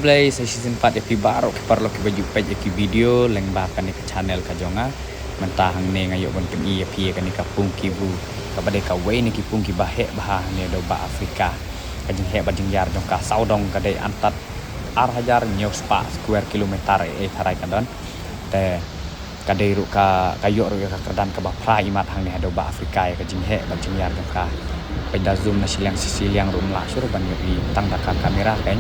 Kublai sa season 4 epi baru ke parlo ke baju page ke video leng bahkan ke channel ka jonga mentahang ne ngayo bon pen epi ka ni kapung kibu kabade ka we ni kipung ki bahe bah ne do ba Afrika kajing he bajing yar dong ka saudong kadai antat ar hajar nyok spa square kilometer tharai kadon te kadai ru ka kayo ru ka kerdan ka ba pra imat hang ne do ba Afrika kajing he bajing yar dong ka pada zoom na silang rum la suruh ban ngi tang da kamera kan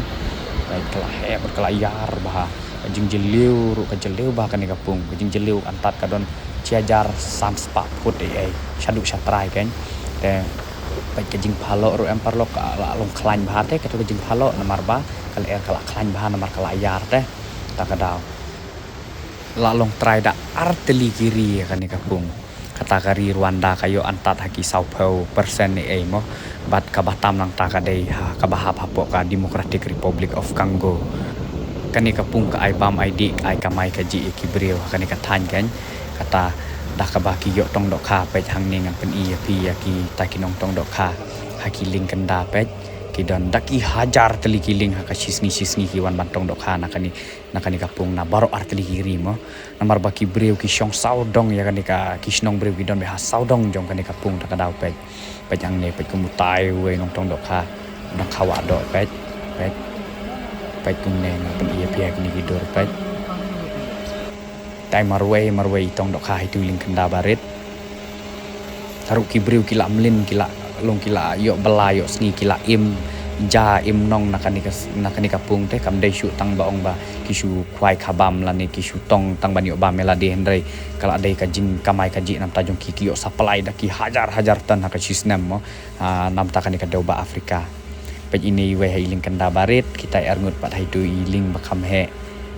baik kelah he berkelayar bah kajing jeliu ru ka jeliu bah kan ni kapung kajing jeliu antat kadon ciajar sans pa put syadu syatrai kan te baik kajing phalo ru em parlo ka la long klan bah te ka kajing phalo nomor ba kala kala klan bah nomor kelayar te ta kadau la long try da arteli kiri kan ni kapung kata kari Rwanda kayo antat haki Sao Paulo persen ni mo bat kabatam lang ta kadai ha kabahap hapo ka Democratic Republic of Congo kani kapung ka ai bam ID ai kamai kaji kibreu kani katan kan kata dah kabaki yo tong dok kha pe hang ni ngan pen pi ki ta kinong tong dok kha haki ling kenda pe ki don daki hajar teli kiling haka sisni ki wan bantong dok kha nakani kapung na baro arteli kiri mo namar baki breu ki syong saudong ya kani ka kisnong breu ki don be ha saudong jong kani kapung ta kadau pe jang ne pe kumutai we nong tong dok kha dong khawa dok pe kum ne pen pi kini kidur pe tai marway tong dok kha itu ling kenda barit taru ki breu kila mlin kila long kila yo bela yo sni kila im nong nakani kapung te kam dai shu tang baong ba kisu kwai khabam lani kisu tong tang ban yo ba meladi hendrai kala dai ka jing kamai ka ji nam tajong ki yo supply da ki hajar tan ka sisnem mo nam ta kani ka do ba Afrika pe ini we hiling kenda barit kita ergut pat hai tu iling bakam he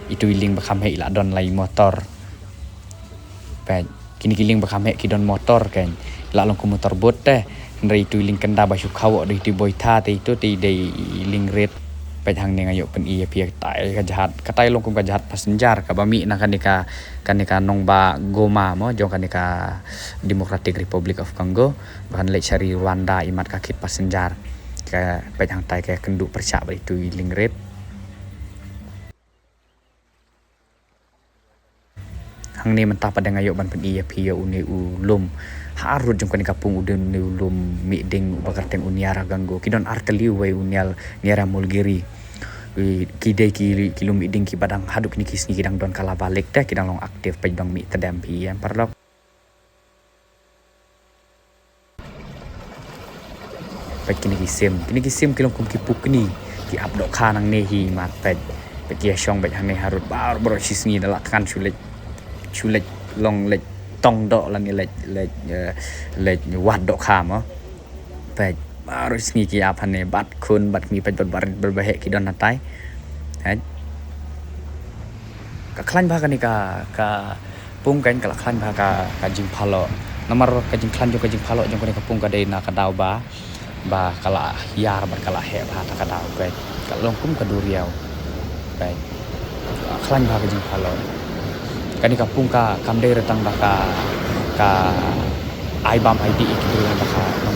itu iling bakam he ila don lai motor pe kini kiling bakam he ki don motor kan la long ku motor bot te ndai tu ling kenda ba shu khawo dei ti boy tha te itu ti dei ling red pe thang ne ngayo pen pi tai ka jahat katai long kum ka jahat passenger ka bami na kanika nong ba goma mo jong kanika Democratic Republic of Congo bahan le cari Rwanda imat ka kit passenger ka pe thang tai ka kendu percak ba itu ling red hang ni mentah pada ngayo ban pen pi uni ulum harut jong kanika pung uden ni ulum mi ding bakarteng uniara ganggo kidon arteli we unial niara mulgiri kidai kilo mi ding ki badang haduk ni kisni kidang don kala balik teh kidang long aktif pe dong mi tedam pi yang parlok pe kini kisim kilong kum ki pukni ki abdok khanang ne hi mat pe ki syong be hang ne harut bar bro sisni dalak kan chulet long lek tong dok lan lek wad dok kham pe baru sni ki apane bat kun bat mi pe bar berbahe ki don natai ka klan ba ka ni ka pung kan ka klan ba ka jing phalo nomor ka jing klan jo ka jing phalo jong ka pung ka dei na ka dau ba kala yar ba kala he ba ta ka dau pe ka long kum ka duriau pe klan ba ka jing phalo kani kapung ka kamdei retang ka ai bam ID kibreu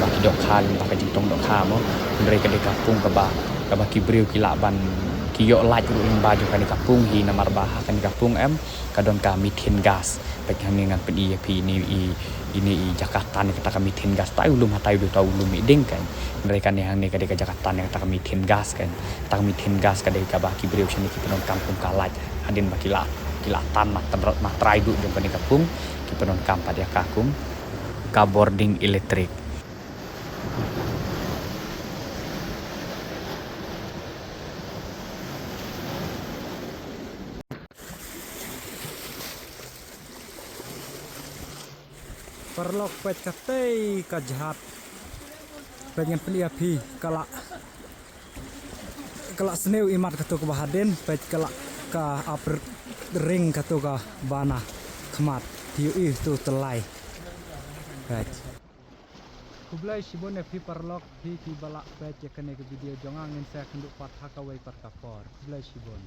ba ki dok kha ba ka jing tong dok kha mo ndrei ka de kapung ka ba kibreu ki la ban ki yo laj ru ing ba jo kani kapung hi namar ba kani kapung em kadon ka methane gas pe kan ngan pe pi ini Jakarta ni kata kami methane gas tai ulum hatai do tau ulum ding kan mereka ni hang ni ka de Jakarta ni kata kami methane gas kan ta methane gas ka de ka ba kibreu sini ki penon kampung ka laj adin ba kilatan mat traidu jong kani kapung ki penon kampa dia kakum ka boarding elektrik perlok pet katei ka jahat pengen pelia pi kala sneu imat katu ka bahaden pet kala ka upper ring katu ka bana khmat tiu tu telai pet kublai sibon pi perlok pi ki bala pet ya kene ke video jongang ngin saya kenduk pat hakawai pat kapor kublai sibon